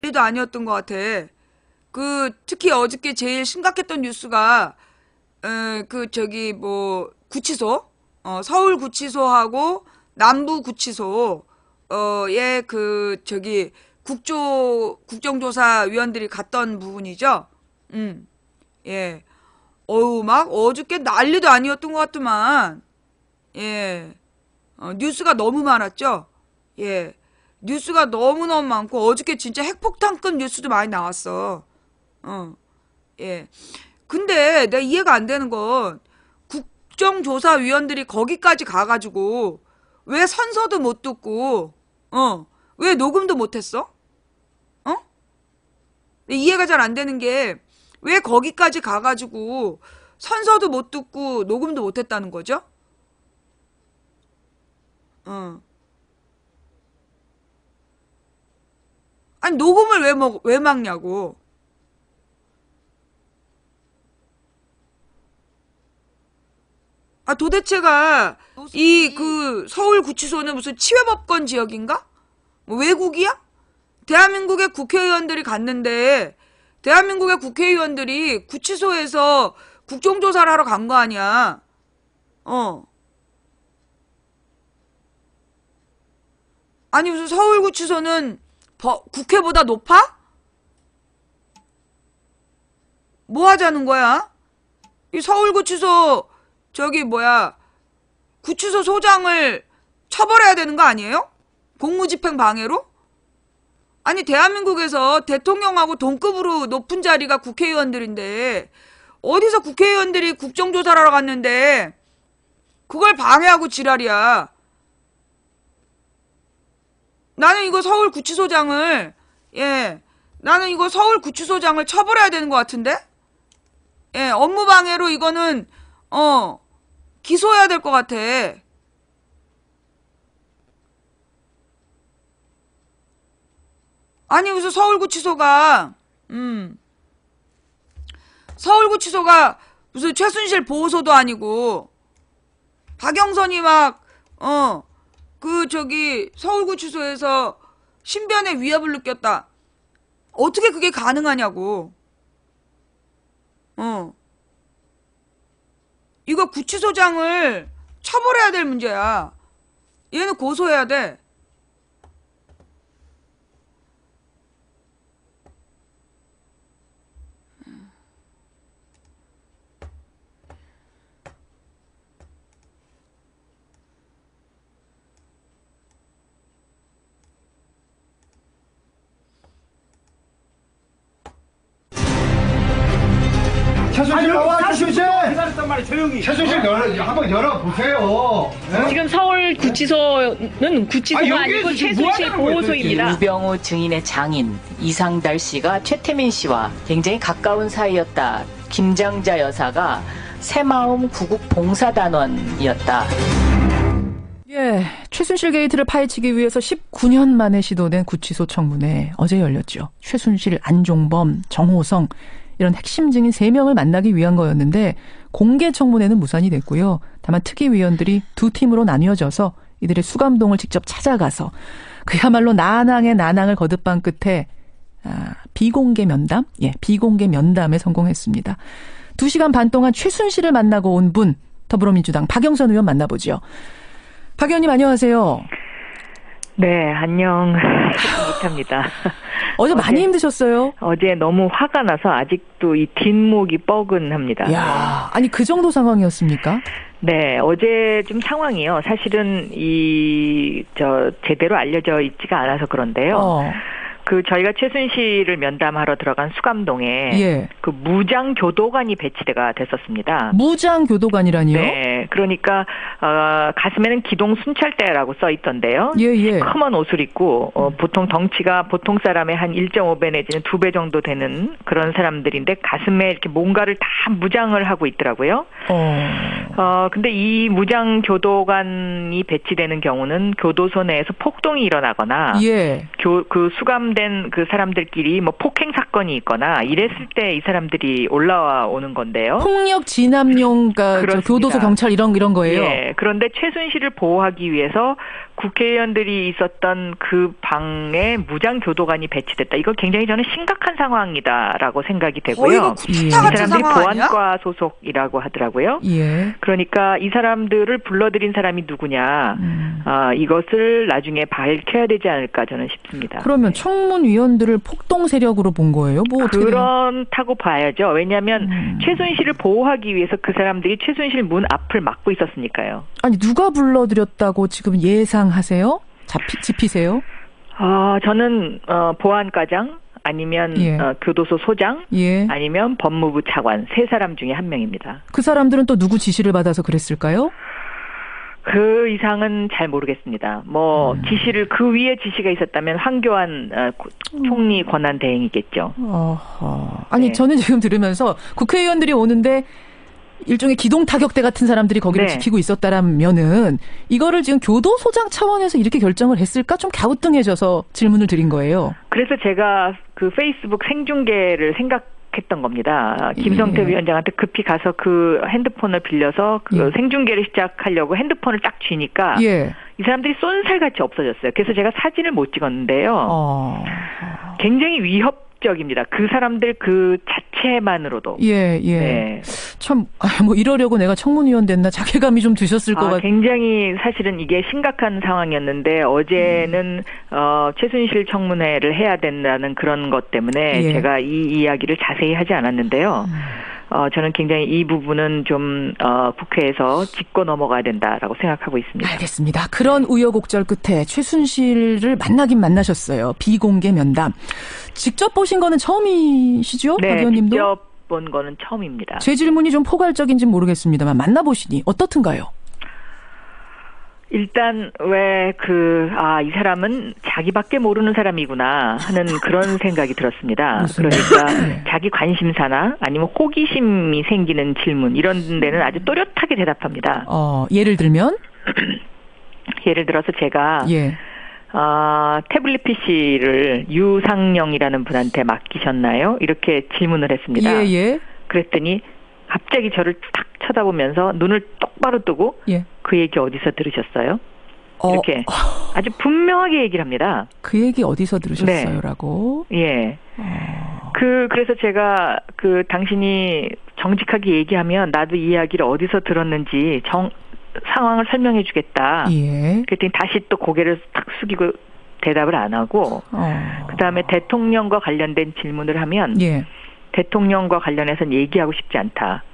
도 아니었던 것 같아. 특히 어저께 제일 심각했던 뉴스가, 구치소, 서울 구치소하고 남부 구치소, 국정조사위원들이 갔던 부분이죠. 예. 막 어저께 난리도 아니었던 것 같더만. 예. 뉴스가 너무 많았죠. 예. 뉴스가 너무너무 많고, 어저께 진짜 핵폭탄급 뉴스도 많이 나왔어. 예. 근데 내가 이해가 안 되는 건, 국정조사위원들이 거기까지 가가지고, 왜 선서도 못 듣고, 왜 녹음도 못 했어? 이해가 잘 안 되는 게, 왜 거기까지 가가지고, 선서도 못 듣고, 녹음도 못 했다는 거죠? 아니, 녹음을 왜 막냐고. 도대체가, 서울구치소는 무슨 치외법권 지역인가? 뭐 외국이야? 대한민국의 국회의원들이 갔는데, 대한민국의 국회의원들이 구치소에서 국정조사를 하러 간 거 아니야. 아니, 무슨 서울구치소는 국회보다 높아? 뭐 하자는 거야? 이 서울구치소, 구치소 소장을 처벌해야 되는 거 아니에요? 공무집행 방해로? 아니, 대한민국에서 대통령하고 동급으로 높은 자리가 국회의원들인데, 어디서 국회의원들이 국정조사를 하러 갔는데, 그걸 방해하고 지랄이야. 나는 이거 서울구치소장을 처벌해야 되는 것 같은데? 예, 업무방해로 이거는, 기소해야 될 것 같아. 아니, 무슨 서울구치소가 무슨 최순실 보호소도 아니고, 박영선이 서울구치소에서 신변의 위협을 느꼈다. 어떻게 그게 가능하냐고. 이거 구치소장을 처벌해야 될 문제야. 얘는 고소해야 돼. 최순실 나와, 최순실! 기다렸단 말이야, 조용히. 최순실 한번 열어보세요. 네? 지금 서울 구치소가 아니고 최순실 보호소입니다. 우병우 증인의 장인 이상달 씨가 최태민 씨와 굉장히 가까운 사이였다. 김장자 여사가 새마음 구국 봉사단원이었다. 예, 최순실 게이트를 파헤치기 위해서 19년 만에 시도된 구치소 청문회 어제 열렸죠. 최순실, 안종범, 정호성 이런 핵심 증인 3명을 만나기 위한 거였는데 공개 청문회는 무산이 됐고요. 다만 특위위원들이 두 팀으로 나뉘어져서 이들의 수감동을 직접 찾아가서 그야말로 난항의 난항을 거듭한 끝에 비공개 면담에 성공했습니다. 2시간 반 동안 최순실을 만나고 온 분, 더불어민주당 박영선 의원 만나보죠. 박 의원님 안녕하세요. 네, 안녕. 못합니다. 어제 많이 힘드셨어요? 어제 너무 화가 나서 아직도 이 뒷목이 뻐근합니다. 야, 아니 그 정도 상황이었습니까? 네, 어제 좀 상황이요. 사실은 제대로 알려져 있지가 않아서 그런데요. 저희가 최순실을 면담하러 들어간 수감동에 그 무장 교도관이 배치가 됐었습니다. 무장 교도관이라니요? 네, 그러니까 가슴에는 기동 순찰대라고 써 있던데요. 큼은 옷을 입고 보통 덩치가 보통 사람의 한 1.5배 내지는 2배 정도 되는 그런 사람들인데 가슴에 이렇게 뭔가를 다 무장을 하고 있더라고요. 근데 이 무장 교도관이 배치되는 경우는 교도소 내에서 폭동이 일어나거나 그 수감된 그 사람들끼리 뭐 폭행 사건 사건이 있거나 이랬을 때 이 사람들이 올라와 오는 건데요. 폭력 진압용 교도소 경찰 이런 거예요. 예. 그런데 최순실을 보호하기 위해서 국회의원들이 있었던 그 방에 무장 교도관이 배치됐다. 이거 굉장히 저는 심각한 상황이다라고 생각이 되고요. 이 사람들이 보안과 소속이라고 하더라고요. 예. 그러니까 이 사람들을 불러들인 사람이 누구냐. 이것을 나중에 밝혀야 되지 않을까 저는 싶습니다. 그러면 청문위원들을 폭동 세력으로 본 거예요? 뭐 어떻게 그렇다고 봐야죠. 왜냐하면 최순실을 보호하기 위해서 그 사람들이 최순실 문 앞을 막고 있었으니까요. 아니 누가 불러들였다고 지금 예상하세요? 짚히세요? 저는 보안과장 아니면 예. 교도소 소장 예. 아니면 법무부 차관 세 사람 중에 한 명입니다. 그 사람들은 또 누구 지시를 받아서 그랬을까요? 그 이상은 잘 모르겠습니다. 뭐 지시를 그 위에 지시가 있었다면 황교안 총리 권한 대행이겠죠. 아니 네. 저는 지금 들으면서 국회의원들이 오는데 일종의 기동 타격대 같은 사람들이 거기를 네. 지키고 있었다라면은 이거를 지금 교도소장 차원에서 이렇게 결정을 했을까 좀 갸우뚱해져서 질문을 드린 거예요. 그래서 제가 그 페이스북 생중계를 생각했던 겁니다. 김성태 위원장한테 급히 가서 그 핸드폰을 빌려서 그 생중계를 시작하려고 핸드폰을 딱 쥐니까 이 사람들이 쏜살같이 없어졌어요. 그래서 제가 사진을 못 찍었는데요. 굉장히 위협적입니다. 그 사람들 그 자체만으로도. 네. 참, 뭐 이러려고 내가 청문위원 됐나 자괴감이 좀 드셨을 것 같아요. 굉장히 사실은 이게 심각한 상황이었는데 어제는 최순실 청문회를 해야 된다는 그런 것 때문에 제가 이 이야기를 자세히 하지 않았는데요. 저는 굉장히 이 부분은 좀 국회에서 짚고 넘어가야 된다라고 생각하고 있습니다. 알겠습니다. 그런 우여곡절 끝에 최순실을 만나긴 만나셨어요. 비공개 면담. 직접 보신 거는 처음이시죠? 네, 박 의원님도? 직접 본 거는 처음입니다. 제 질문이 좀 포괄적인지는 모르겠습니다만 만나보시니 어떻든가요? 일단 왜 이 사람은 자기밖에 모르는 사람이구나 하는 그런 생각이 들었습니다. 그러니까 자기 관심사나 아니면 호기심이 생기는 질문 이런 데는 아주 또렷하게 대답합니다. 예를 들면? 예를 들어서 제가 태블릿 PC를 유상영이라는 분한테 맡기셨나요? 이렇게 질문을 했습니다. 그랬더니 갑자기 저를 탁 쳐다보면서 눈을 똑바로 뜨고 그 얘기 어디서 들으셨어요? 이렇게 아주 분명하게 얘기를 합니다. 그 얘기 어디서 들으셨어요?라고? 예. 그래서 제가 당신이 정직하게 얘기하면 나도 이 이야기를 어디서 들었는지 상황을 설명해 주겠다. 그랬더니 다시 또 고개를 탁 숙이고 대답을 안 하고 그다음에 대통령과 관련된 질문을 하면 대통령과 관련해서는 얘기하고 싶지 않다.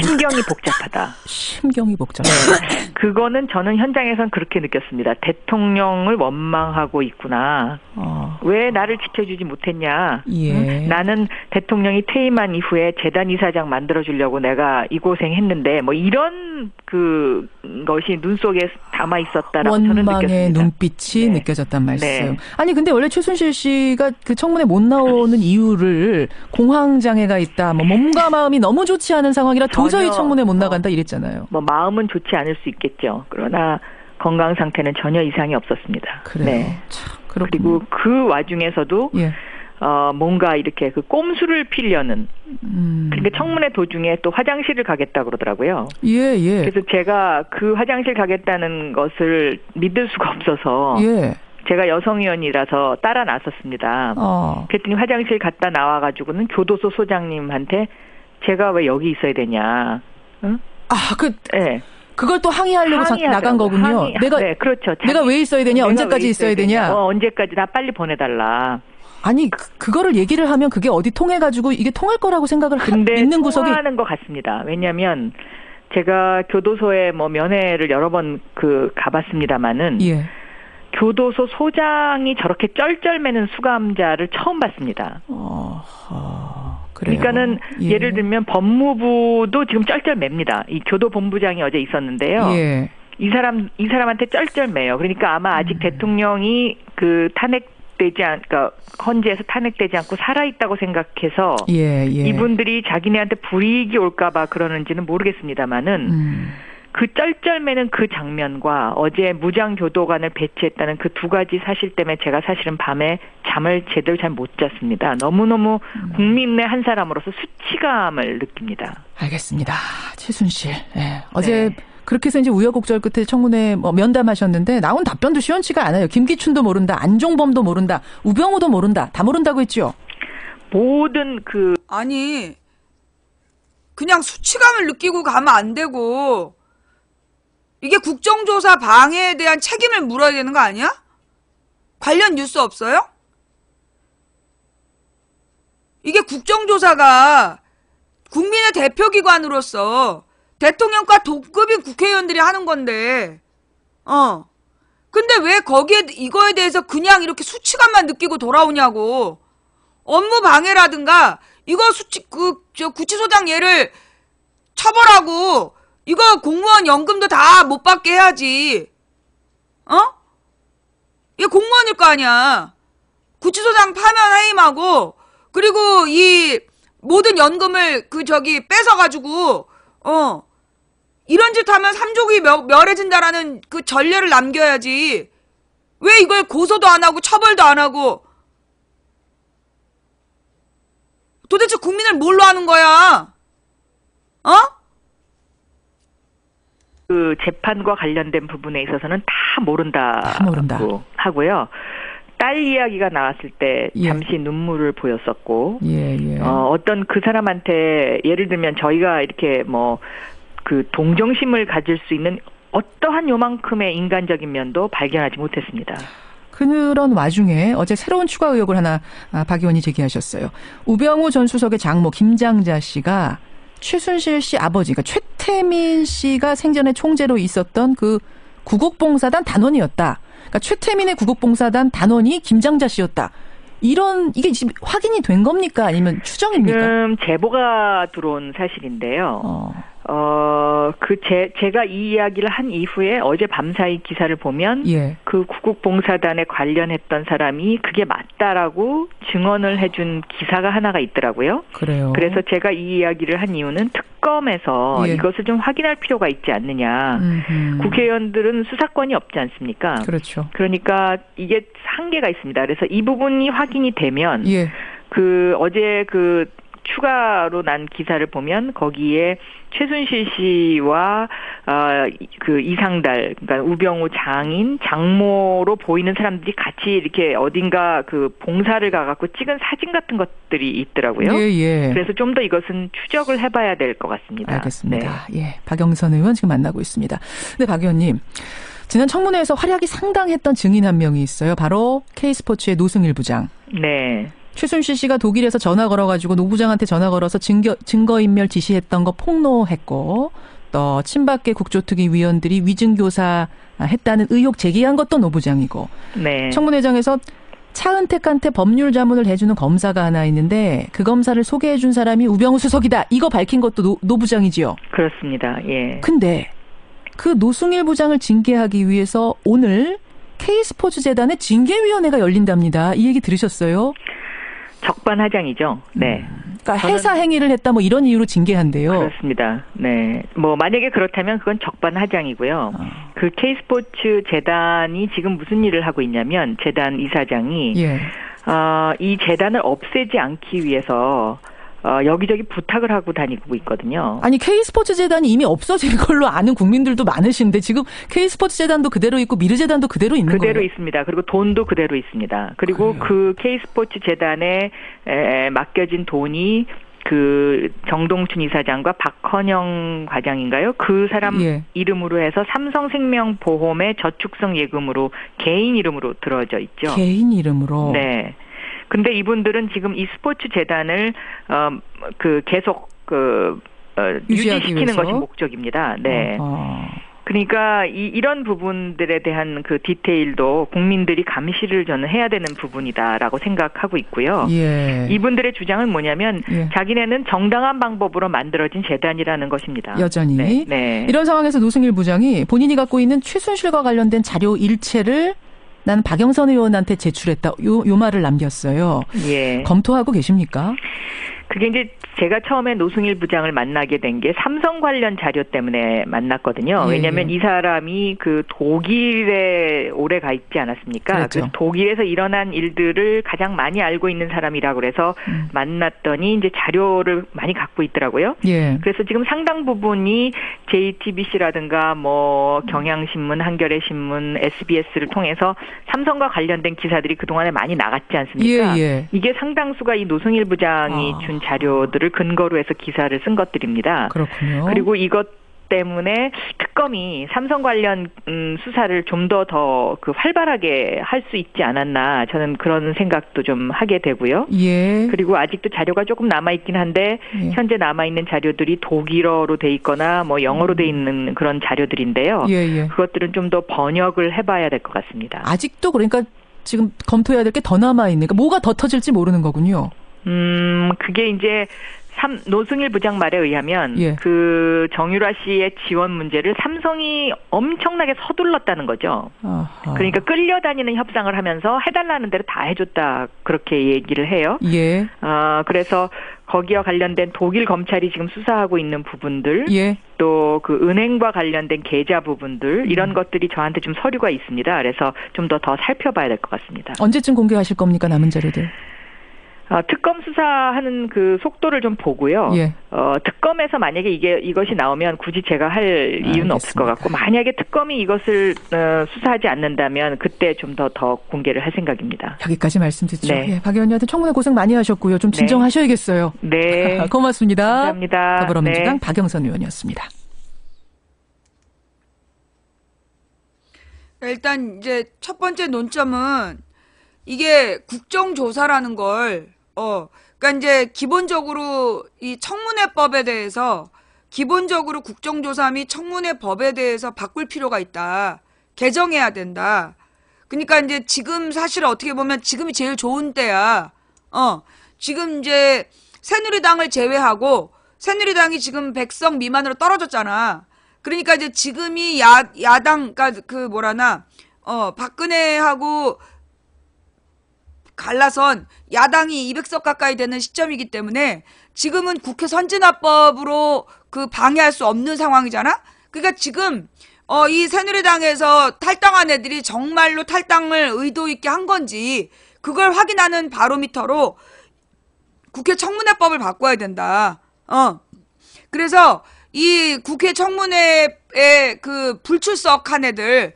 심경이 복잡하다. 심경이 복잡하다. 그거는 저는 현장에선 그렇게 느꼈습니다. 대통령을 원망하고 있구나. 왜 나를 지켜주지 못했냐. 나는 대통령이 퇴임한 이후에 재단 이사장 만들어주려고 내가 이 고생했는데 뭐 이런 것이 눈 속에 담아 있었다라고 저는 느꼈습니다. 원망의 눈빛이 느껴졌단 말씀. 아니 근데 원래 최순실 씨가 그 청문회 못 나오는 이유를 공황장애가 있다. 뭐 몸과 마음이 너무 좋지 않은 상황이라 도저히 청문회 못 나간다 이랬잖아요. 뭐 마음은 좋지 않을 수 있겠죠. 그러나 건강 상태는 전혀 이상이 없었습니다. 그래요. 참, 그리고 그 와중에서도 뭔가 이렇게 그 꼼수를 피려는. 그러니까 청문회 도중에 또 화장실을 가겠다 그러더라고요. 그래서 제가 그 화장실 가겠다는 것을 믿을 수가 없어서. 제가 여성위원이라서 따라 나섰습니다. 그랬더니 화장실 갔다 나와가지고는 교도소 소장님한테 제가 왜 여기 있어야 되냐. 응? 그걸 또 항의하려고 나간 거군요. 그렇죠. 내가 왜 있어야 되냐? 언제까지 있어야 되냐? 언제까지 나 빨리 보내달라. 아니 그거를 얘기를 하면 그게 어디 통해가지고 이게 통할 거라고 생각을 믿는 구석이 통하는 것 같습니다. 왜냐하면 제가 교도소에 뭐 면회를 여러 번 가봤습니다마는 교도소 소장이 저렇게 쩔쩔매는 수감자를 처음 봤습니다. 그러니까는 예를 들면 법무부도 지금 쩔쩔맵니다. 이 교도본부장이 어제 있었는데요. 이 사람한테 쩔쩔매요. 그러니까 아마 아직 대통령이 그러니까 헌재에서 탄핵되지 않고 살아있다고 생각해서 이분들이 자기네한테 불이익이 올까봐 그러는지는 모르겠습니다만은 그 쩔쩔매는 그 장면과 어제 무장교도관을 배치했다는 그 두 가지 사실 때문에 제가 사실은 밤에 잠을 제대로 잘 못 잤습니다. 너무너무 국민의 한 사람으로서 수치감을 느낍니다. 알겠습니다. 최순실. 네. 어제 그렇게 해서 이제 우여곡절 끝에 청문회 면담하셨는데 나온 답변도 시원치가 않아요. 김기춘도 모른다. 안종범도 모른다. 우병우도 모른다. 다 모른다고 했죠. 모든 아니 그냥 수치감을 느끼고 가면 안 되고 이게 국정조사 방해에 대한 책임을 물어야 되는 거 아니야? 관련 뉴스 없어요? 이게 국정조사가 국민의 대표기관으로서 대통령과 동급인 국회의원들이 하는 건데, 근데 왜 거기에, 이거에 대해서 그냥 이렇게 수치감만 느끼고 돌아오냐고. 업무 방해라든가, 이거 구치소장 얘를 처벌하고, 이거 공무원 연금도 다 못 받게 해야지. 이게 공무원일 거 아니야. 구치소장 파면 해임하고, 그리고 이 모든 연금을 뺏어가지고, 이런 짓 하면 삼족이 멸해진다라는 그 전례를 남겨야지. 왜 이걸 고소도 안 하고 처벌도 안 하고. 도대체 국민을 뭘로 하는 거야? 그 재판과 관련된 부분에 있어서는 다 모른다고 하고요. 딸 이야기가 나왔을 때 잠시 눈물을 보였었고, 어떤 그 사람한테 예를 들면 저희가 이렇게 그 동정심을 가질 수 있는 어떠한 요만큼의 인간적인 면도 발견하지 못했습니다. 그런 와중에 어제 새로운 추가 의혹을 하나 박 의원이 제기하셨어요. 우병우 전 수석의 장모 김장자 씨가 최순실 씨 아버지, 그러니까 최태민 씨가 생전에 총재로 있었던 그 구국봉사단 단원이었다. 그러니까 최태민의 구국봉사단 단원이 김장자 씨였다. 이게 지금 확인이 된 겁니까? 아니면 추정입니까? 지금 제보가 들어온 사실인데요. 제가 이 이야기를 한 이후에 어제 밤사이 기사를 보면 그 구국봉사단에 관련했던 사람이 그게 맞다라고 증언을 해준 기사가 하나가 있더라고요. 그래요. 그래서 제가 이 이야기를 한 이유는 특검에서 이것을 좀 확인할 필요가 있지 않느냐. 국회의원들은 수사권이 없지 않습니까? 그렇죠. 그러니까 이게 한계가 있습니다. 그래서 이 부분이 확인이 되면 어제 추가로 난 기사를 보면 거기에 최순실 씨와 그 이상달, 그러니까 우병우 장모로 보이는 사람들이 같이 이렇게 어딘가 그 봉사를 가갖고 찍은 사진 같은 것들이 있더라고요. 그래서 좀 더 이것은 추적을 해봐야 될 것 같습니다. 알겠습니다. 박영선 의원 지금 만나고 있습니다. 근데 박 의원님, 지난 청문회에서 활약이 상당했던 증인 한 명이 있어요. 바로 K스포츠의 노승일 부장. 네. 최순실 씨가 독일에서 전화 걸어가지고 노 부장한테 전화 걸어서 증거인멸 지시했던 거 폭로했고, 또 친박계 국조특위 위원들이 위증교사 했다는 의혹 제기한 것도 노 부장이고, 청문회장에서 차은택한테 법률 자문을 해주는 검사가 하나 있는데 그 검사를 소개해준 사람이 우병우 수석이다. 이거 밝힌 것도 노 부장이지요. 그렇습니다. 근데 그 노승일 부장을 징계하기 위해서 오늘 K스포츠재단의 징계위원회가 열린답니다. 이 얘기 들으셨어요? 적반하장이죠. 네. 그러니까 회사 행위를 했다 이런 이유로 징계한대요. 그렇습니다. 네. 만약에 그렇다면 그건 적반하장이고요. 그 K스포츠 재단이 지금 무슨 일을 하고 있냐면 재단 이사장이 이 재단을 없애지 않기 위해서 여기저기 부탁을 하고 다니고 있거든요. 아니 K스포츠재단이 이미 없어진 걸로 아는 국민들도 많으신데 지금 K스포츠재단도 그대로 있고 미르재단도 그대로 있는 거예요? 그대로 있습니다. 그리고 돈도 그대로 있습니다. 그리고 그 K스포츠재단에 맡겨진 돈이 그 정동춘 이사장과 박헌영 과장인가요? 그 사람 이름으로 해서 삼성생명보험의 저축성 예금으로 개인 이름으로 들어져 있죠. 개인 이름으로? 네. 근데 이분들은 지금 이 스포츠 재단을 계속 유지시키는 것이 목적입니다. 네. 그러니까 이런 부분들에 대한 그 디테일도 국민들이 감시를 저는 해야 되는 부분이다라고 생각하고 있고요. 이분들의 주장은 뭐냐면 자기네는 정당한 방법으로 만들어진 재단이라는 것입니다. 여전히. 네. 이런 상황에서 노승일 부장이 본인이 갖고 있는 최순실과 관련된 자료 일체를 난 박영선 의원한테 제출했다. 요 말을 남겼어요. 검토하고 계십니까? 그게 이제 제가 처음에 노승일 부장을 만나게 된 게 삼성 관련 자료 때문에 만났거든요. 왜냐하면 이 사람이 그 독일에 오래 가 있지 않았습니까? 그렇죠. 그 독일에서 일어난 일들을 가장 많이 알고 있는 사람이라고 그래서 만났더니 이제 자료를 많이 갖고 있더라고요. 예. 그래서 지금 상당 부분이 JTBC라든가 뭐 경향신문, 한겨레신문, SBS를 통해서 삼성과 관련된 기사들이 그동안에 많이 나갔지 않습니까? 예. 이게 상당수가 이 노승일 부장이 준 자료들을 근거로 해서 기사를 쓴 것들입니다. 그렇군요. 그리고 이것 때문에 특검이 삼성 관련 수사를 좀 더 그 활발하게 할 수 있지 않았나 저는 그런 생각도 좀 하게 되고요. 예. 그리고 아직도 자료가 조금 남아있긴 한데 현재 남아있는 자료들이 독일어로 돼 있거나 뭐 영어로 돼 있는 그런 자료들인데요. 그것들은 좀 더 번역을 해봐야 될 것 같습니다. 아직도 그러니까 지금 검토해야 될 게 더 남아있는, 그러니까 뭐가 더 터질지 모르는 거군요. 그게 이제 노승일 부장 말에 의하면 그 정유라 씨의 지원 문제를 삼성이 엄청나게 서둘렀다는 거죠. 아하. 그러니까 끌려다니는 협상을 하면서 해달라는 대로 다 해줬다 그렇게 얘기를 해요. 예. 그래서 거기와 관련된 독일 검찰이 지금 수사하고 있는 부분들, 또 그 은행과 관련된 계좌 부분들 이런 것들이 저한테 좀 서류가 있습니다. 그래서 좀 더 살펴봐야 될 것 같습니다. 언제쯤 공개하실 겁니까, 남은 자료들? 특검 수사하는 그 속도를 좀 보고요. 특검에서 만약에 이것이 나오면 굳이 제가 할 이유는 없을 것 같고, 만약에 특검이 이것을 수사하지 않는다면 그때 좀 더 공개를 할 생각입니다. 여기까지 말씀 듣죠. 네. 박 의원님한테 청문회 고생 많이 하셨고요. 좀 진정하셔야겠어요. 네. 고맙습니다. 감사합니다. 더불어민주당 박영선 의원이었습니다. 일단 이제 첫 번째 논점은 이게 국정조사라는 걸, 그러니까 이제 기본적으로 이 청문회법에 대해서 기본적으로 국정조사 및 청문회법에 대해서 바꿀 필요가 있다. 개정해야 된다. 그러니까 이제 지금 사실 어떻게 보면 지금이 제일 좋은 때야. 지금 이제 새누리당을 제외하고 새누리당이 지금 100석 미만으로 떨어졌잖아. 그러니까 이제 지금이 야당, 그러니까 박근혜하고 갈라선 야당이 200석 가까이 되는 시점이기 때문에 지금은 국회 선진화법으로 그 방해할 수 없는 상황이잖아? 그러니까 지금, 이 새누리당에서 탈당한 애들이 정말로 탈당을 의도 있게 한 건지, 그걸 확인하는 바로미터로 국회 청문회법을 바꿔야 된다. 그래서 이 국회 청문회에 그 불출석한 애들,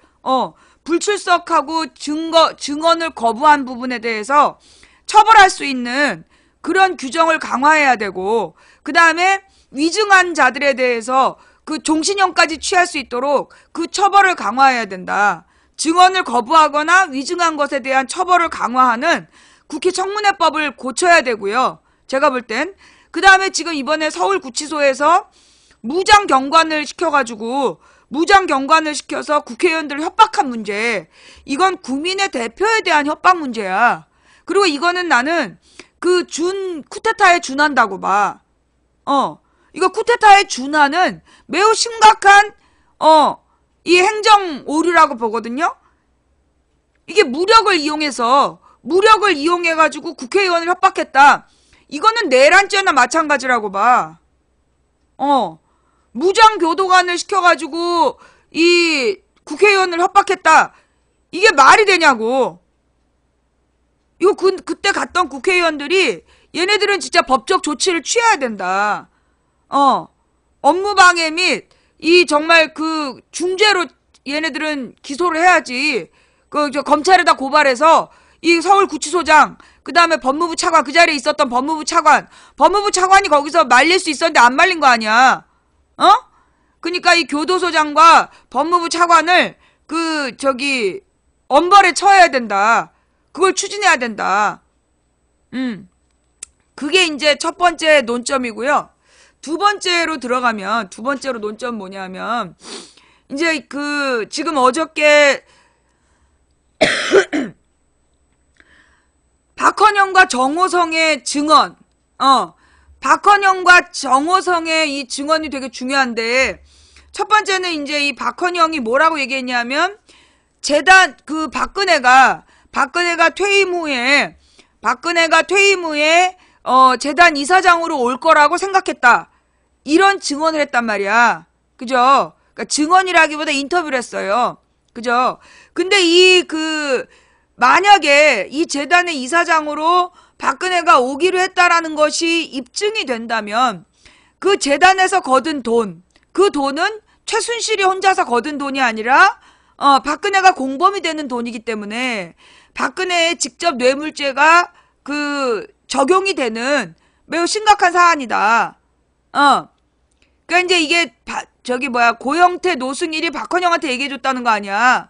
불출석하고 증언을 거부한 부분에 대해서 처벌할 수 있는 그런 규정을 강화해야 되고, 그 다음에 위증한 자들에 대해서 그 종신형까지 취할 수 있도록 그 처벌을 강화해야 된다. 증언을 거부하거나 위증한 것에 대한 처벌을 강화하는 국회 청문회법을 고쳐야 되고요. 제가 볼 땐. 그 다음에 지금 이번에 서울구치소에서 무장경관을 시켜서 국회의원들을 협박한 문제. 이건 국민의 대표에 대한 협박 문제야. 그리고 이거는 나는 쿠데타에 준한다고 봐. 이거 쿠데타에 준하는 매우 심각한, 이 행정 오류라고 보거든요? 이게 무력을 이용해가지고 국회의원을 협박했다. 이거는 내란죄나 마찬가지라고 봐. 무장교도관을 시켜가지고 이 국회의원을 협박했다. 이게 말이 되냐고. 이거 그때 갔던 국회의원들이 얘네들은 진짜 법적 조치를 취해야 된다. 업무방해 및 이 정말 그 중죄로 얘네들은 기소를 해야지. 검찰에다 고발해서 이 서울구치소장, 그 다음에 법무부 차관, 그 자리에 있었던 법무부 차관이 거기서 말릴 수 있었는데 안 말린 거 아니야. 그러니까 이 교도소장과 법무부 차관을 엄벌에 처해야 된다. 그걸 추진해야 된다. 그게 이제 첫 번째 논점이고요. 두 번째로 논점 뭐냐면, 이제 지금 어저께, 박헌영과 정호성의 증언, 박헌영과 정호성의 이 증언이 되게 중요한데, 첫 번째는 이제 이 박헌영이 뭐라고 얘기했냐면, 박근혜가 퇴임 후에, 재단 이사장으로 올 거라고 생각했다. 이런 증언을 했단 말이야. 그죠? 그러니까 증언이라기보다 인터뷰를 했어요. 그죠? 근데 만약에 이 재단의 이사장으로 박근혜가 오기로 했다라는 것이 입증이 된다면 그 재단에서 거둔 돈, 그 돈은 최순실이 혼자서 거둔 돈이 아니라 박근혜가 공범이 되는 돈이기 때문에 박근혜의 직접 뇌물죄가 적용이 되는 매우 심각한 사안이다. 그러니까 이제 이게 고영태, 노승일이 박헌영한테 얘기해줬다는 거 아니야.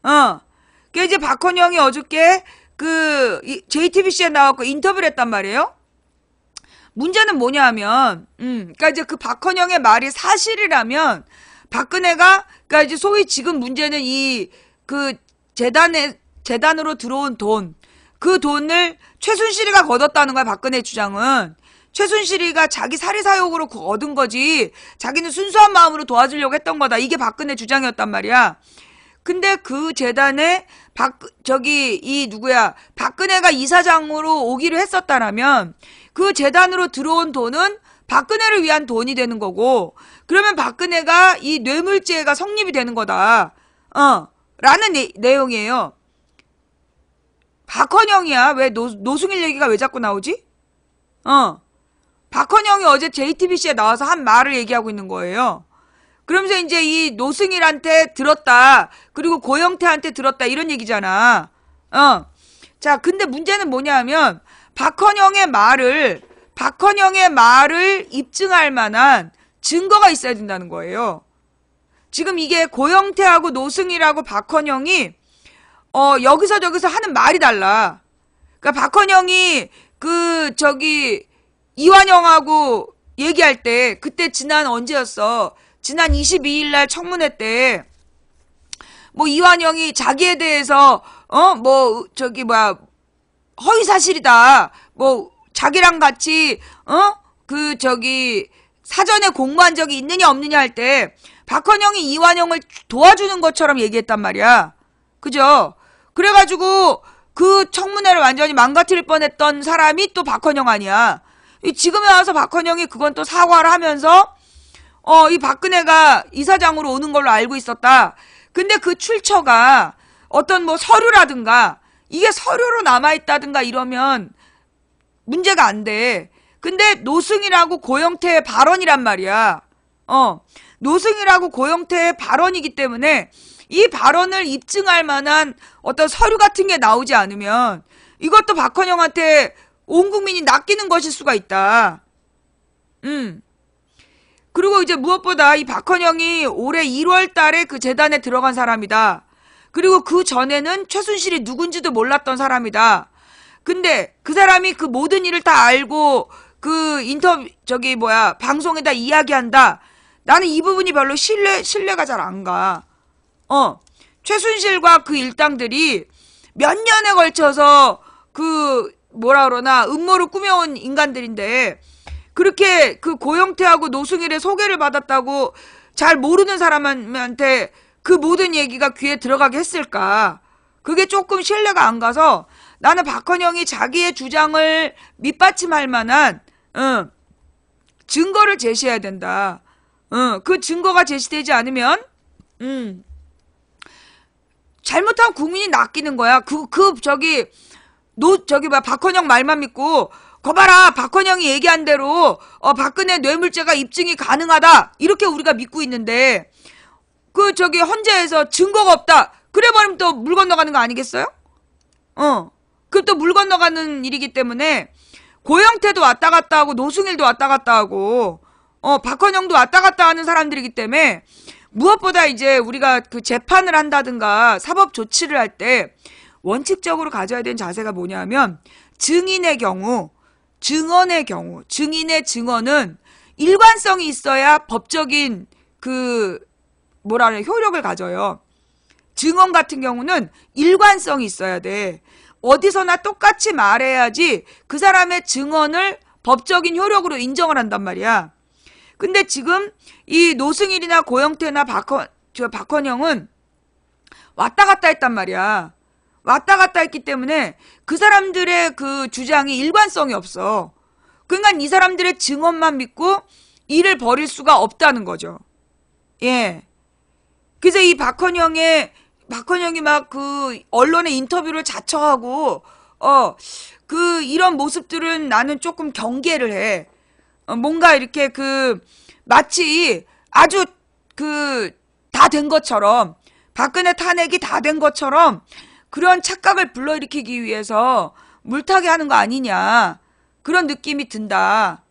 그러니까 이제 박헌영이 어저께 JTBC에 나와서 인터뷰를 했단 말이에요. 문제는 뭐냐면, 그러니까 이제 그 박헌영의 말이 사실이라면 박근혜가, 그러니까 이제 소위 지금 문제는 재단으로 들어온 돈, 그 돈을 최순실이가 거뒀다는 거야, 박근혜 주장은. 최순실이가 자기 사리사욕으로 얻은 거지, 자기는 순수한 마음으로 도와주려고 했던 거다. 이게 박근혜 주장이었단 말이야. 근데 그 재단에 박근혜가 이사장으로 오기로 했었다라면 그 재단으로 들어온 돈은 박근혜를 위한 돈이 되는 거고, 그러면 박근혜가 이 뇌물죄가 성립이 되는 거다. 라는 내용이에요. 박헌영이야. 왜 노승일 얘기가 왜 자꾸 나오지? 박헌영이 어제 JTBC에 나와서 한 말을 얘기하고 있는 거예요. 그러면서 이제 이 노승일한테 들었다, 그리고 고영태한테 들었다, 이런 얘기잖아. 자, 근데 문제는 뭐냐면 박헌영의 말을 입증할 만한 증거가 있어야 된다는 거예요. 지금 이게 고영태하고 노승일하고 박헌영이 여기서 저기서 하는 말이 달라. 그러니까 박헌영이 이완영하고 얘기할 때, 그때 지난 언제였어? 지난 22일 날 청문회 때 이완영이 자기에 대해서 허위사실이다, 자기랑 같이 사전에 공모한 적이 있느냐 없느냐 할 때 박헌영이 이완영을 도와주는 것처럼 얘기했단 말이야. 그죠? 그래가지고 그 청문회를 완전히 망가뜨릴 뻔했던 사람이 또 박헌영 아니야. 지금에 와서 박헌영이 그건 또 사과를 하면서 이 박근혜가 이사장으로 오는 걸로 알고 있었다. 근데 그 출처가 어떤 서류라든가, 이게 서류로 남아있다든가 이러면 문제가 안 돼. 근데 노승일하고 고영태의 발언이란 말이야. 노승일하고 고영태의 발언이기 때문에 이 발언을 입증할 만한 어떤 서류 같은 게 나오지 않으면 이것도 박헌영한테 온 국민이 낚이는 것일 수가 있다. 그리고 이제 무엇보다 이 박헌영이 올해 1월 달에 그 재단에 들어간 사람이다. 그리고 그 전에는 최순실이 누군지도 몰랐던 사람이다. 근데 그 사람이 그 모든 일을 다 알고 방송에다 이야기한다. 나는 이 부분이 별로 신뢰가 잘 안 가. 최순실과 그 일당들이 몇 년에 걸쳐서 음모를 꾸며온 인간들인데, 그렇게 그 고영태하고 노승일의 소개를 받았다고 잘 모르는 사람한테 그 모든 얘기가 귀에 들어가게 했을까? 그게 조금 신뢰가 안 가서 나는 박헌영이 자기의 주장을 밑받침할 만한 증거를 제시해야 된다. 그 증거가 제시되지 않으면 잘못하면 국민이 낚이는 거야. 박헌영 말만 믿고 거봐라, 박헌영이 얘기한 대로 박근혜 뇌물죄가 입증이 가능하다, 이렇게 우리가 믿고 있는데 헌재에서 증거가 없다, 그래 버리면 또 물 건너가는 거 아니겠어요? 그럼 또 물 건너가는 일이기 때문에 고영태도 왔다 갔다 하고 노승일도 왔다 갔다 하고 박헌영도 왔다 갔다 하는 사람들이기 때문에 무엇보다 이제 우리가 재판을 한다든가 사법 조치를 할 때 원칙적으로 가져야 되는 자세가 뭐냐면, 증인의 증언은 일관성이 있어야 법적인 효력을 가져요. 증언 같은 경우는 일관성이 있어야 돼. 어디서나 똑같이 말해야지 그 사람의 증언을 법적인 효력으로 인정을 한단 말이야. 근데 지금 이 노승일이나 고영태나 박헌영은 왔다 갔다 했단 말이야. 왔다 갔다 했기 때문에 그 사람들의 그 주장이 일관성이 없어. 그러니까 이 사람들의 증언만 믿고 일을 벌일 수가 없다는 거죠. 예. 그래서 이 박헌영이 막 그 언론의 인터뷰를 자처하고 그 이런 모습들은 나는 조금 경계를 해. 뭔가 이렇게 마치 아주 다 된 것처럼, 박근혜 탄핵이 다 된 것처럼 그런 착각을 불러일으키기 위해서 물타기 하는 거 아니냐. 그런 느낌이 든다.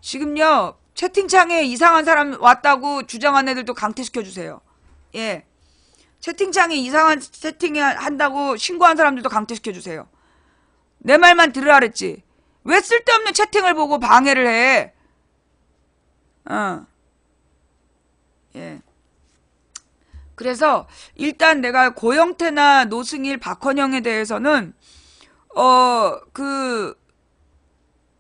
지금요, 채팅창에 이상한 사람 왔다고 주장한 애들도 강퇴시켜주세요. 예. 채팅창에 이상한 한다고 신고한 사람들도 강퇴시켜주세요. 내 말만 들으라 그랬지. 왜 쓸데없는 채팅을 보고 방해를 해? 예. 그래서 일단 내가 고영태나 노승일, 박헌영에 대해서는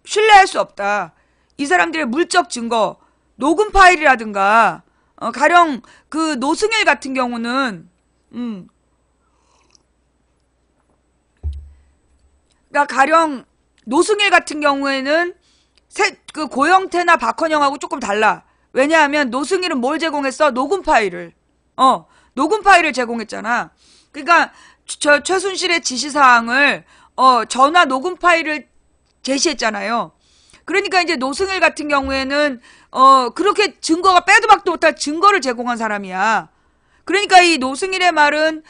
신뢰할 수 없다. 이 사람들의 물적 증거, 녹음 파일이라든가, 가령 그 노승일 같은 경우는, 그러니까 가령 노승일 같은 경우에는 그 고영태나 박헌영하고 조금 달라. 왜냐하면 노승일은 뭘 제공했어? 녹음 파일을. 녹음 파일을 제공했잖아. 그러니까 최순실의 지시사항을 전화 녹음 파일을 제시했잖아요. 그러니까 이제 노승일 같은 경우에는 그렇게 증거가 빼도 박도 못할 증거를 제공한 사람이야. 그러니까 이 노승일의 말은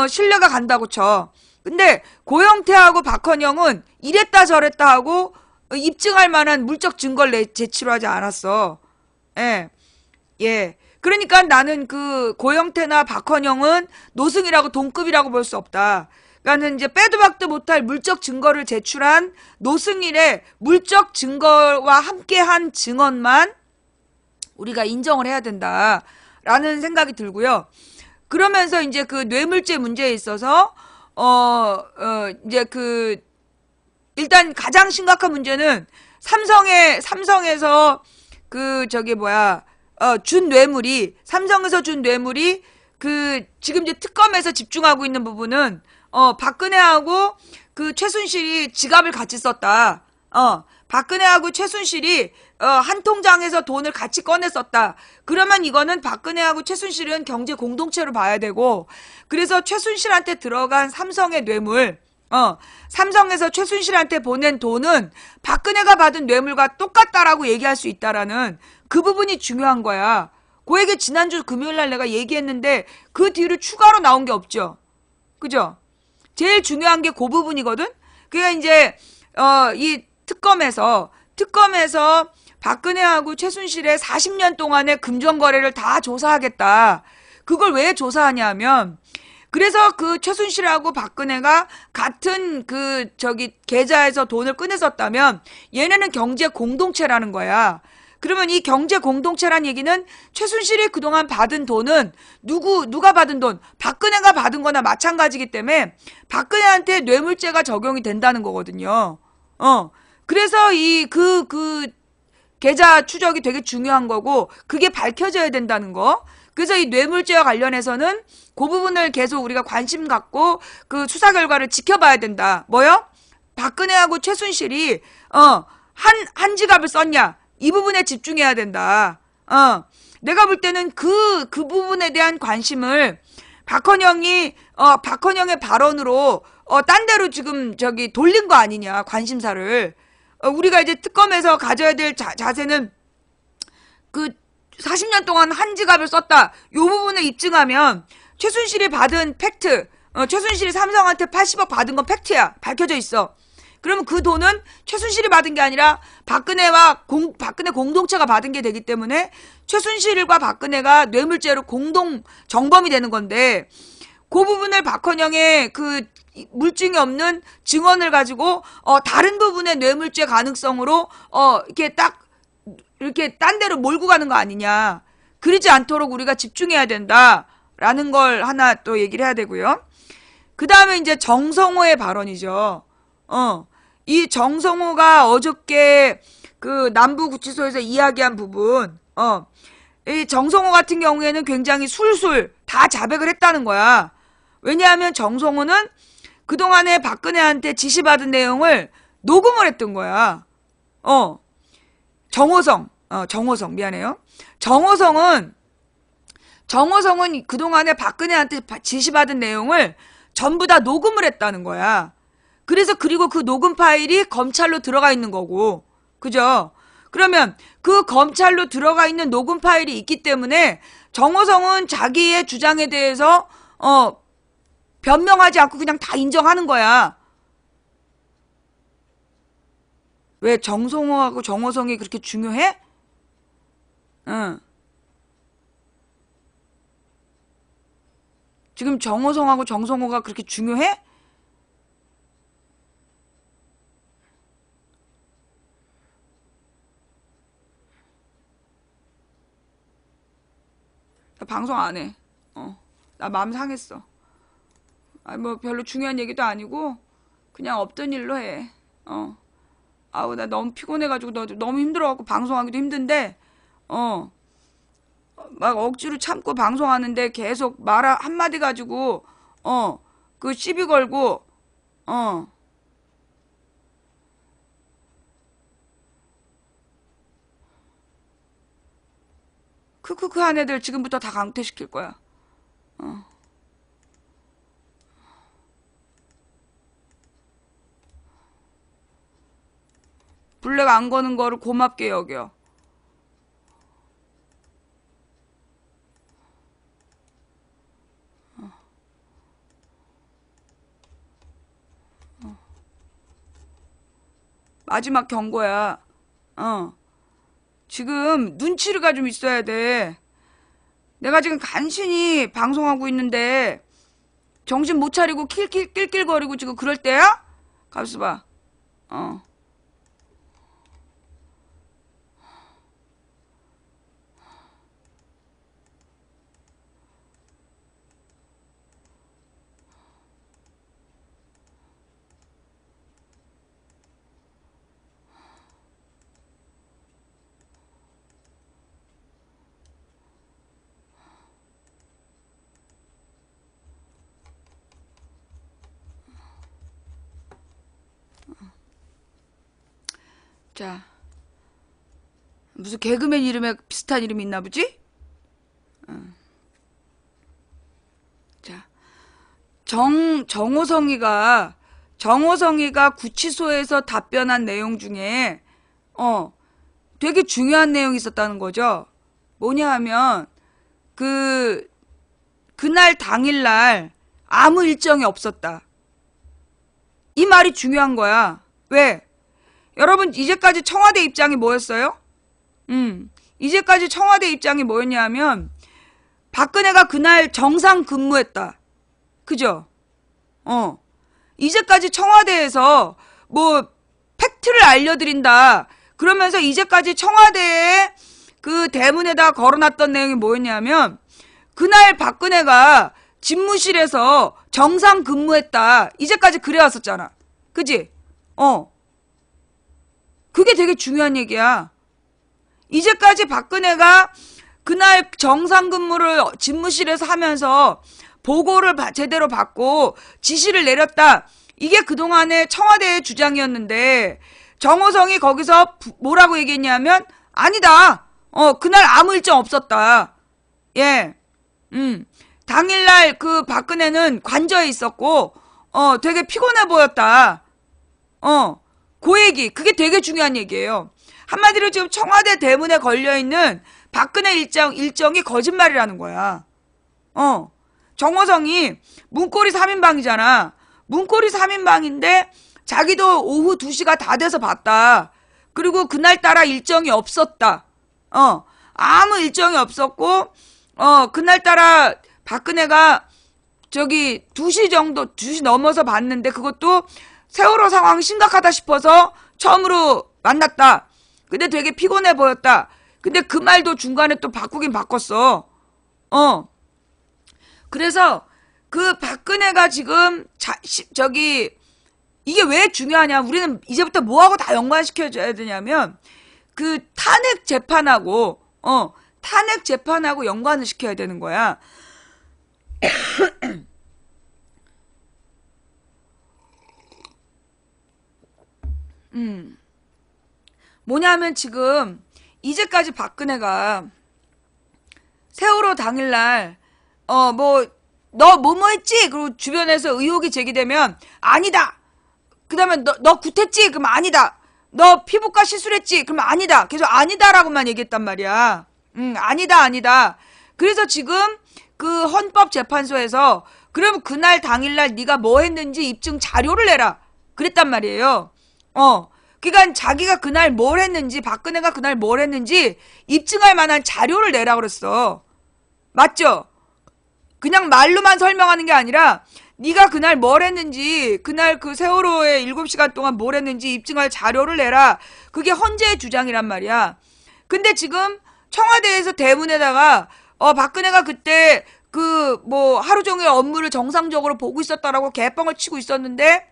신뢰가 간다고 쳐. 근데 고영태하고 박헌영은 이랬다 저랬다 하고 입증할 만한 물적 증거를 제치로 하지 않았어. 예. 그러니까 나는 그 고영태나 박헌영은 노승일하고 동급이라고 볼 수 없다. 그러니까 이제 빼도 박도 못할 물적 증거를 제출한 노승일의 물적 증거와 함께한 증언만 우리가 인정을 해야 된다라는 생각이 들고요. 그러면서 이제 그 뇌물죄 문제에 있어서 이제 일단 가장 심각한 문제는 삼성에서 삼성에서 준 뇌물이 지금 이제 특검에서 집중하고 있는 부분은 박근혜하고 최순실이 지갑을 같이 썼다. 박근혜하고 최순실이 한 통장에서 돈을 같이 꺼냈었다. 그러면 이거는 박근혜하고 최순실은 경제 공동체로 봐야 되고, 그래서 최순실한테 들어간 삼성의 뇌물, 삼성에서 최순실한테 보낸 돈은 박근혜가 받은 뇌물과 똑같다라고 얘기할 수 있다라는 그 부분이 중요한 거야. 그 얘기 지난주 금요일날 내가 얘기했는데 그 뒤로 추가로 나온 게 없죠. 그죠? 제일 중요한 게 그 부분이거든? 그러니까 이제 이 특검에서 박근혜하고 최순실의 40년 동안의 금전 거래를 다 조사하겠다. 그걸 왜 조사하냐면, 그래서 그 최순실하고 박근혜가 같은 계좌에서 돈을 꺼냈었다면 얘네는 경제 공동체라는 거야. 그러면 이 경제 공동체란 얘기는 최순실이 그동안 받은 돈은 누가 받은 돈? 박근혜가 받은 거나 마찬가지이기 때문에 박근혜한테 뇌물죄가 적용이 된다는 거거든요. 그래서 그 계좌 추적이 되게 중요한 거고, 그게 밝혀져야 된다는 거. 그래서 이 뇌물죄와 관련해서는 그 부분을 계속 우리가 관심 갖고 그 수사 결과를 지켜봐야 된다. 뭐요? 박근혜하고 최순실이 한 지갑을 썼냐? 이 부분에 집중해야 된다. 내가 볼 때는 그 부분에 대한 관심을 박헌영의 발언으로 딴 데로 지금 돌린 거 아니냐, 관심사를. 우리가 이제 특검에서 가져야 될 자세는 40년 동안 한 지갑을 썼다. 요 부분을 입증하면 최순실이 받은 팩트, 최순실이 삼성한테 80억 받은 건 팩트야. 밝혀져 있어. 그러면 그 돈은 최순실이 받은 게 아니라 박근혜 공동체가 받은 게 되기 때문에 최순실과 박근혜가 뇌물죄로 공동 정범이 되는 건데, 그 부분을 박헌영의 물증이 없는 증언을 가지고 다른 부분의 뇌물죄 가능성으로 이렇게 딴 데로 몰고 가는 거 아니냐. 그러지 않도록 우리가 집중해야 된다라는 걸 하나 또 얘기를 해야 되고요. 그 다음에 이제 정성호의 발언이죠. 이 정성호가 어저께 그 남부구치소에서 이야기한 부분, 이 정성호 같은 경우에는 굉장히 술술 다 자백을 했다는 거야. 왜냐하면 정성호는 그동안에 박근혜한테 지시받은 내용을 녹음을 했던 거야. 정호성 미안해요. 정호성은 그동안에 박근혜한테 지시받은 내용을 전부 다 녹음을 했다는 거야. 그리고 그 녹음 파일이 검찰로 들어가 있는 거고, 그죠? 그러면 그 검찰로 들어가 있는 녹음 파일이 있기 때문에 정호성은 자기의 주장에 대해서 변명하지 않고 그냥 다 인정하는 거야. 왜 정성호하고 정호성이 그렇게 중요해? 응. 지금 정호성하고 정성호가 그렇게 중요해? 나 방송 안 해. 나 마음 상했어. 아니 뭐 별로 중요한 얘기도 아니고 그냥 없던 일로 해. 아우 나 너무 피곤해가지고 너무 힘들어갖고 방송하기도 힘든데 막 억지로 참고 방송하는데 계속 말 한마디 가지고 그 시비 걸고 그 한 애들 지금부터 다 강퇴시킬 거야. 블랙 안 거는 거를 고맙게 여겨. 마지막 경고야. 지금 눈치가 좀 있어야 돼. 내가 지금 간신히 방송하고 있는데 정신 못 차리고 낄낄거리고 지금 그럴 때야? 가만있어 봐. 자, 무슨 개그맨 이름에 비슷한 이름이 있나 보지? 자, 정호성이가 구치소에서 답변한 내용 중에 되게 중요한 내용이 있었다는 거죠. 뭐냐 하면 그날 당일날 아무 일정이 없었다. 이 말이 중요한 거야. 왜? 여러분 이제까지 청와대 입장이 뭐였어요? 이제까지 청와대 입장이 뭐였냐 하면 박근혜가 그날 정상 근무했다. 그죠? 이제까지 청와대에서 뭐 팩트를 알려드린다. 그러면서 이제까지 청와대에 그 대문에다 걸어놨던 내용이 뭐였냐면 그날 박근혜가 집무실에서 정상 근무했다. 이제까지 그래왔었잖아. 그지? 그게 되게 중요한 얘기야. 이제까지 박근혜가 그날 정상 근무를 집무실에서 하면서 보고를 제대로 받고 지시를 내렸다. 이게 그동안의 청와대의 주장이었는데 정호성이 거기서 뭐라고 얘기했냐면 아니다. 그날 아무 일정 없었다. 예. 당일날 그 박근혜는 관저에 있었고 되게 피곤해 보였다. 그 얘기, 그게 되게 중요한 얘기예요. 한마디로 지금 청와대 대문에 걸려있는 박근혜 일정이 거짓말이라는 거야. 정호성이 문고리 3인방이잖아. 문고리 3인방인데 자기도 오후 2시가 다 돼서 봤다. 그리고 그날따라 일정이 없었다. 아무 일정이 없었고 그날따라 박근혜가 저기 2시 넘어서 봤는데 그것도 세월호 상황 심각하다 싶어서 처음으로 만났다. 근데 되게 피곤해 보였다. 근데 그 말도 중간에 또 바꾸긴 바꿨어. 그래서 그 박근혜가 지금 이게 왜 중요하냐? 우리는 이제부터 뭐하고 다 연관시켜줘야 되냐면 그 탄핵 재판하고 연관을 시켜야 되는 거야. 뭐냐면 지금 이제까지 박근혜가 세월호 당일날 너 뭐뭐 했지? 그리고 주변에서 의혹이 제기되면 아니다. 그 다음에 너 굿했지? 그럼 아니다. 너 피부과 시술했지? 그럼 아니다. 계속 아니다라고만 얘기했단 말이야. 아니다. 그래서 지금 그 헌법재판소에서 그럼 그날 당일날 네가 뭐 했는지 입증 자료를 내라. 그랬단 말이에요. 그러니까 자기가 그날 뭘 했는지, 박근혜가 그날 뭘 했는지 입증할 만한 자료를 내라 그랬어. 맞죠? 그냥 말로만 설명하는 게 아니라 네가 그날 뭘 했는지, 그날 그 세월호에 7시간 동안 뭘 했는지 입증할 자료를 내라. 그게 헌재의 주장이란 말이야. 근데 지금 청와대에서 대문에다가 박근혜가 그때 그 뭐 하루 종일 업무를 정상적으로 보고 있었다라고 개뻥을 치고 있었는데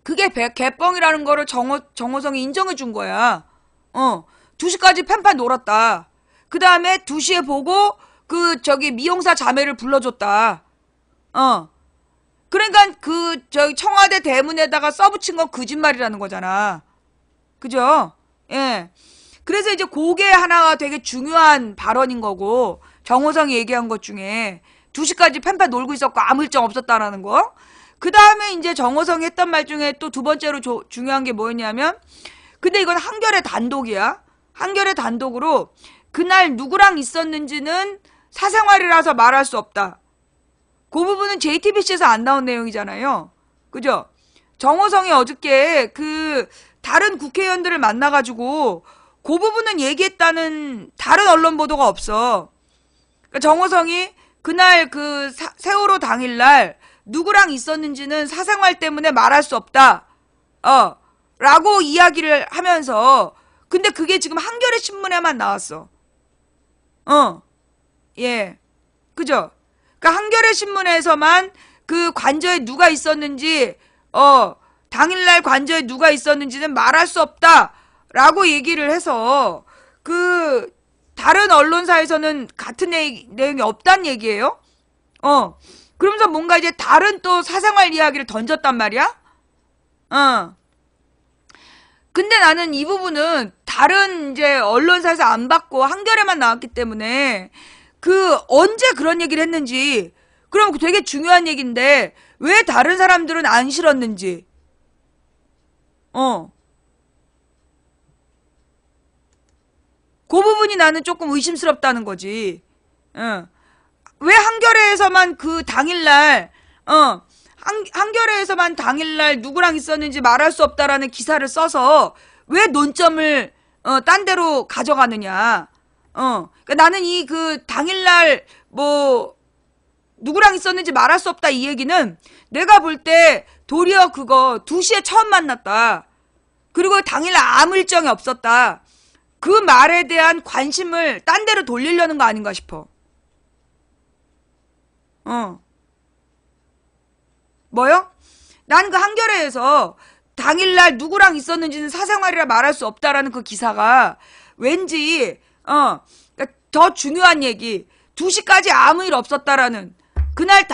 그게 개뻥이라는 거를 정호성이 인정해 준 거야. 2시까지 펜판 놀았다. 그 다음에 2시에 보고 미용사 자매를 불러줬다. 그러니까 청와대 대문에다가 써붙인 건 거짓말이라는 거잖아. 그죠? 예. 그래서 이제 그게 하나가 되게 중요한 발언인 거고, 정호성이 얘기한 것 중에 2시까지 펜판 놀고 있었고 아무 일정 없었다라는 거. 그 다음에 이제 정호성이 했던 말 중에 또 2번째로 중요한 게 뭐였냐면, 근데 이건 한겨레 단독이야. 한겨레 단독으로 그날 누구랑 있었는지는 사생활이라서 말할 수 없다. 그 부분은 JTBC에서 안 나온 내용이잖아요. 그죠? 정호성이 어저께 다른 국회의원들을 만나가지고 그 부분은 얘기했다는 다른 언론 보도가 없어. 그러니까 정호성이 그날 세월호 당일날 누구랑 있었는지는 사생활 때문에 말할 수 없다. 라고 이야기를 하면서, 근데 그게 지금 한겨레 신문에만 나왔어. 예. 그죠? 그러니까 한겨레 신문에서만 그 관저에 누가 있었는지, 당일날 관저에 누가 있었는지는 말할 수 없다라고 얘기를 해서, 다른 언론사에서는 같은 내용이 없단 얘기예요? 그러면서 뭔가 이제 다른 또 사생활 이야기를 던졌단 말이야? 근데 나는 이 부분은 다른 이제 언론사에서 안 받고 한겨레만 나왔기 때문에 언제 그런 얘기를 했는지, 그럼 되게 중요한 얘기인데 왜 다른 사람들은 안 실었는지. 그 부분이 나는 조금 의심스럽다는 거지. 왜 한겨레에서만 당일날, 한겨레에서만 당일날 누구랑 있었는지 말할 수 없다라는 기사를 써서 왜 논점을, 딴 데로 가져가느냐. 그러니까 나는 당일날 누구랑 있었는지 말할 수 없다 이 얘기는 내가 볼 때 도리어 2시에 처음 만났다. 그리고 당일날 아무 일정이 없었다. 그 말에 대한 관심을 딴 데로 돌리려는 거 아닌가 싶어. 뭐요? 난 한겨레에서 당일날 누구랑 있었는지는 사생활이라 말할 수 없다라는 그 기사가 왠지, 그러니까 더 중요한 얘기, 2시까지 아무 일 없었다라는, 그날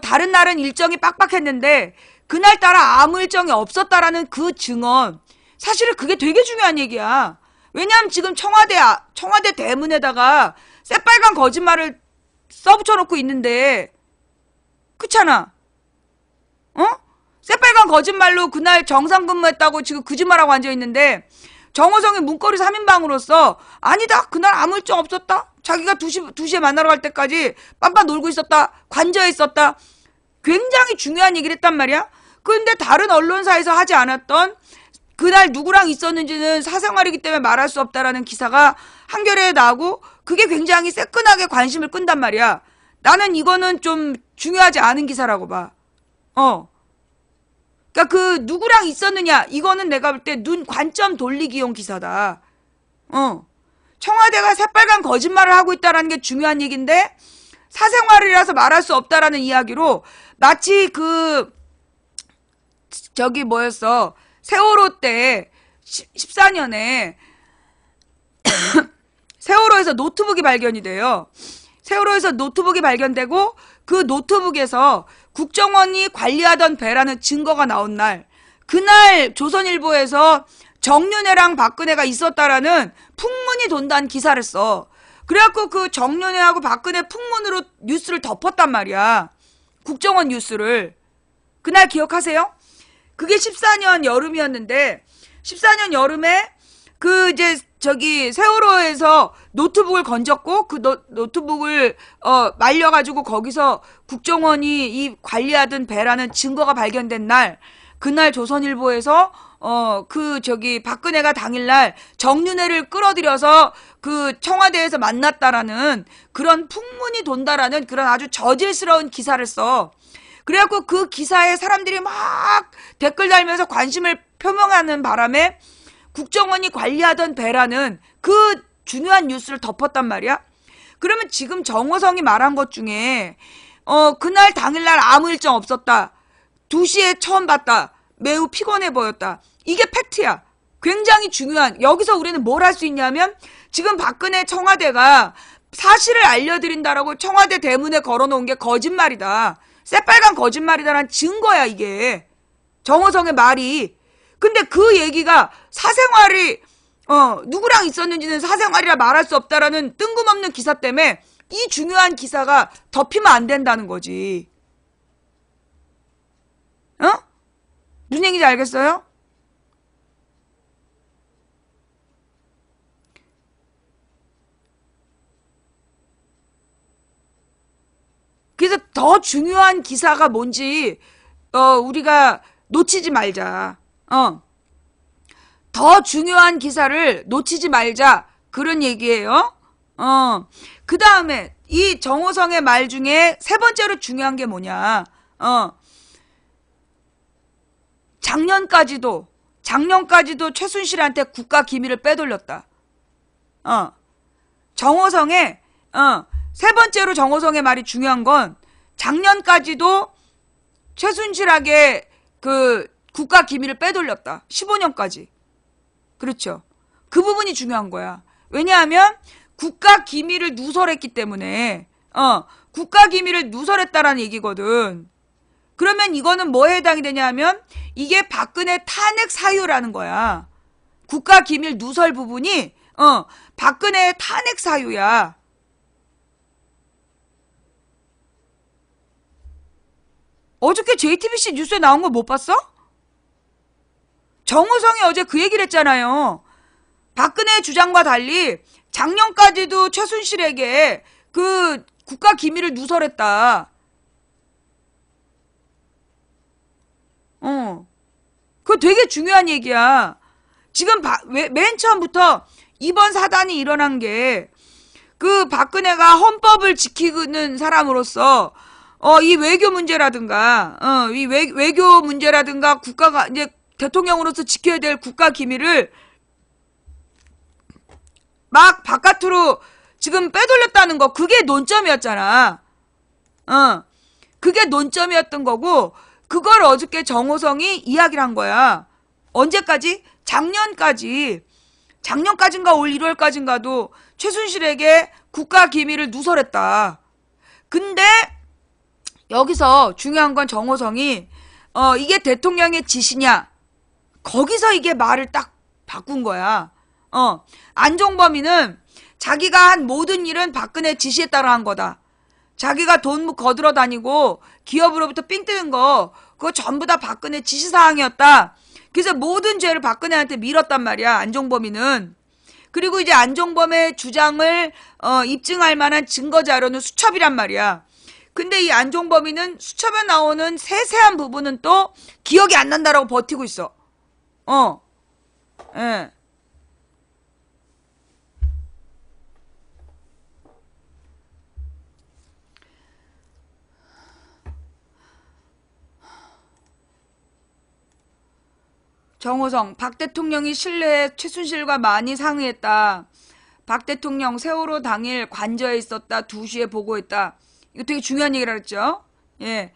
다른 날은 일정이 빡빡했는데, 그날따라 아무 일정이 없었다라는 그 증언, 사실은 그게 되게 중요한 얘기야. 왜냐하면 지금 청와대 대문에다가 새빨간 거짓말을 써붙여놓고 있는데, 그렇잖아. 새빨간 거짓말로 그날 정상 근무했다고 지금 거짓말하고 앉아있는데, 정호성이 문고리 3인방으로서 아니다, 그날 아무 일정 없었다, 자기가 2시에 만나러 갈 때까지 빰빰 놀고 있었다, 관저에 있었다, 굉장히 중요한 얘기를 했단 말이야. 그런데 다른 언론사에서 하지 않았던 그날 누구랑 있었는지는 사생활이기 때문에 말할 수 없다라는 기사가 한겨레에 나오고, 그게 굉장히 새끈하게 관심을 끈단 말이야. 나는 이거는 좀 중요하지 않은 기사라고 봐. 그러니까 누구랑 있었느냐, 이거는 내가 볼 때 관점 돌리기용 기사다. 청와대가 새빨간 거짓말을 하고 있다는 게 중요한 얘기인데 사생활이라서 말할 수 없다라는 이야기로 마치 저기 뭐였어, 세월호 때 14년에 세월호에서 노트북이 발견이 돼요. 세월호에서 노트북이 발견되고 그 노트북에서 국정원이 관리하던 배라는 증거가 나온 날, 그날 조선일보에서 정윤회랑 박근혜가 있었다라는 풍문이 돈다는 기사를 써. 그래갖고 그 정윤회하고 박근혜 풍문으로 뉴스를 덮었단 말이야. 국정원 뉴스를. 그날 기억하세요? 그게 14년 여름이었는데 14년 여름에 그 이제 저기 세월호에서 노트북을 건졌고 그 노트북을 말려가지고 거기서 국정원이 이 관리하던 배라는 증거가 발견된 날, 그날 조선일보에서 그 저기 박근혜가 당일날 정윤회를 끌어들여서 그 청와대에서 만났다라는 그런 풍문이 돈다라는 그런 아주 저질스러운 기사를 써. 그래갖고 그 기사에 사람들이 막 댓글 달면서 관심을 표명하는 바람에 국정원이 관리하던 배라는 그 중요한 뉴스를 덮었단 말이야. 그러면 지금 정호성이 말한 것 중에 그날 당일날 아무 일정 없었다, 2시에 처음 봤다, 매우 피곤해 보였다, 이게 팩트야. 굉장히 중요한. 여기서 우리는 뭘 할 수 있냐면 지금 박근혜 청와대가 사실을 알려드린다라고 청와대 대문에 걸어놓은 게 거짓말이다, 새빨간 거짓말이다라는 증거야 이게, 정호성의 말이. 근데 그 얘기가 사생활이 누구랑 있었는지는 사생활이라 말할 수 없다라는 뜬금없는 기사 때문에 이 중요한 기사가 덮이면 안 된다는 거지. 무슨 얘기인지 알겠어요? 그래서 더 중요한 기사가 뭔지 우리가 놓치지 말자. 더 중요한 기사를 놓치지 말자, 그런 얘기예요. 그 다음에 이 정호성의 말 중에 세 번째로 중요한 게 뭐냐. 작년까지도 최순실한테 국가 기밀을 빼돌렸다. 정호성의 세 번째로 정호성의 말이 중요한 건 작년까지도 최순실에게 그 국가 기밀을 빼돌렸다. 15년까지. 그렇죠. 그 부분이 중요한 거야. 왜냐하면 국가 기밀을 누설했기 때문에 국가 기밀을 누설했다라는 얘기거든. 그러면 이거는 뭐에 해당이 되냐 하면 이게 박근혜 탄핵 사유라는 거야. 국가 기밀 누설 부분이 박근혜의 탄핵 사유야. 어저께 JTBC 뉴스에 나온 거 못 봤어? 정호성이 어제 그 얘기를 했잖아요. 박근혜 주장과 달리 작년까지도 최순실에게 그 국가 기밀을 누설했다. 그거 되게 중요한 얘기야. 지금 맨 처음부터 이번 사단이 일어난 게 그 박근혜가 헌법을 지키는 사람으로서 이 외교 문제라든가 이 외교 문제라든가 국가가 이제 대통령으로서 지켜야 될 국가 기밀을 막 바깥으로 지금 빼돌렸다는 거, 그게 논점이었잖아. 그게 논점이었던 거고, 그걸 어저께 정호성이 이야기를 한 거야. 언제까지? 작년까지인가 올 1월까지인가도 최순실에게 국가 기밀을 누설했다. 근데 여기서 중요한 건 정호성이 이게 대통령의 지시냐, 거기서 이게 말을 딱 바꾼 거야. 안종범이는 자기가 한 모든 일은 박근혜 지시에 따라 한 거다. 자기가 돈 거들어 다니고 기업으로부터 삥 뜨는 거, 그거 전부 다 박근혜 지시사항이었다. 그래서 모든 죄를 박근혜한테 밀었단 말이야, 안종범이는. 그리고 이제 안종범의 주장을 입증할 만한 증거 자료는 수첩이란 말이야. 근데 이 안종범이는 수첩에 나오는 세세한 부분은 또 기억이 안 난다라고 버티고 있어. 예. 정호성, 박 대통령이 신뢰에 최순실과 많이 상의했다. 박 대통령 세월호 당일 관저에 있었다. 2시에 보고했다. 이거 되게 중요한 얘기라 그랬죠. 예.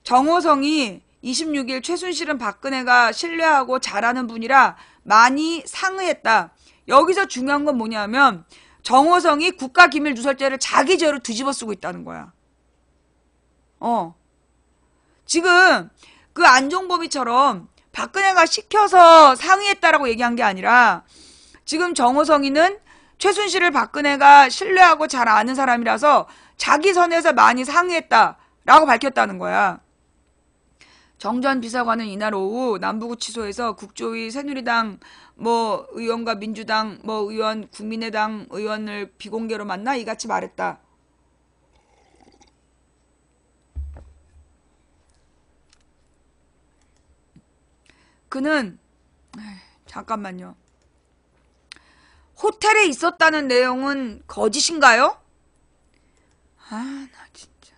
정호성이 26일 최순실은 박근혜가 신뢰하고 잘하는 분이라 많이 상의했다. 여기서 중요한 건 뭐냐면 정호성이 국가기밀누설죄를 자기 죄로 뒤집어 쓰고 있다는 거야. 지금 그 안종범이처럼 박근혜가 시켜서 상의했다라고 얘기한 게 아니라 지금 정호성이는 최순실을 박근혜가 신뢰하고 잘 아는 사람이라서 자기 선에서 많이 상의했다라고 밝혔다는 거야. 정 전 비서관은 이날 오후 남부구치소에서 국조위 새누리당 의원과 민주당 의원, 국민의당 의원을 비공개로 만나 이같이 말했다. 그는 잠깐만요. 호텔에 있었다는 내용은 거짓인가요? 나 진짜.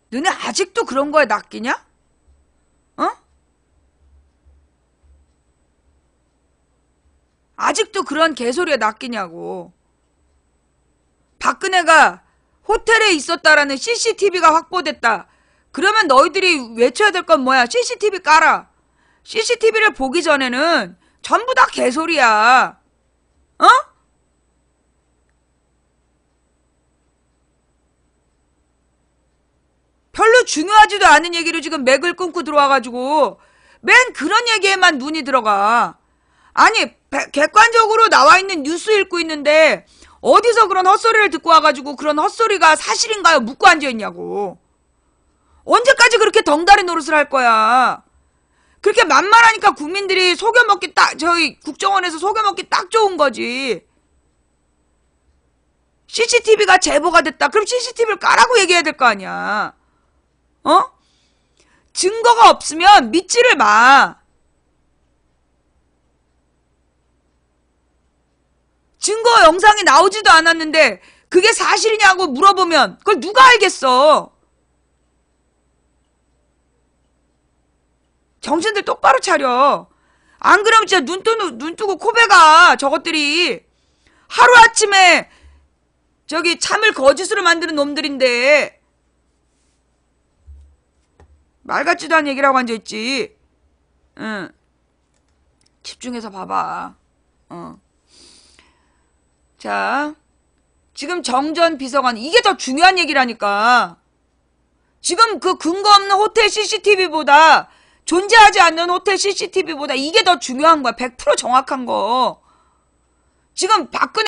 너네 아직도 그런 거에 낚이냐? 아직도 그런 개소리에 낚이냐고. 박근혜가 호텔에 있었다라는 CCTV가 확보됐다. 그러면 너희들이 외쳐야 될 건 뭐야? CCTV 깔아. CCTV를 보기 전에는 전부 다 개소리야. 별로 중요하지도 않은 얘기로 지금 맥을 끊고 들어와가지고 맨 그런 얘기에만 눈이 들어가. 아니 객관적으로 나와 있는 뉴스 읽고 있는데 어디서 그런 헛소리를 듣고 와가지고 그런 헛소리가 사실인가요? 묻고 앉아있냐고. 언제까지 그렇게 덩다리 노릇을 할 거야. 그렇게 만만하니까 국민들이 속여먹기 저희 국정원에서 속여먹기 딱 좋은 거지. CCTV가 제보가 됐다. 그럼 CCTV를 까라고 얘기해야 될 거 아니야. 증거가 없으면 믿지를 마. 증거 영상이 나오지도 않았는데 그게 사실이냐고 물어보면 그걸 누가 알겠어. 정신들 똑바로 차려. 안 그러면 진짜 눈 뜨고 코베가 저것들이 하루아침에 참을 거짓으로 만드는 놈들인데 말 같지도 않은 얘기라고 앉아있지. 응. 집중해서 봐봐. 자, 지금 정 전 비서관 이게 더 중요한 얘기라니까. 지금 그 근거 없는 호텔 CCTV보다 존재하지 않는 호텔 CCTV보다 이게 더 중요한 거야. 100% 정확한 거. 지금 박근혜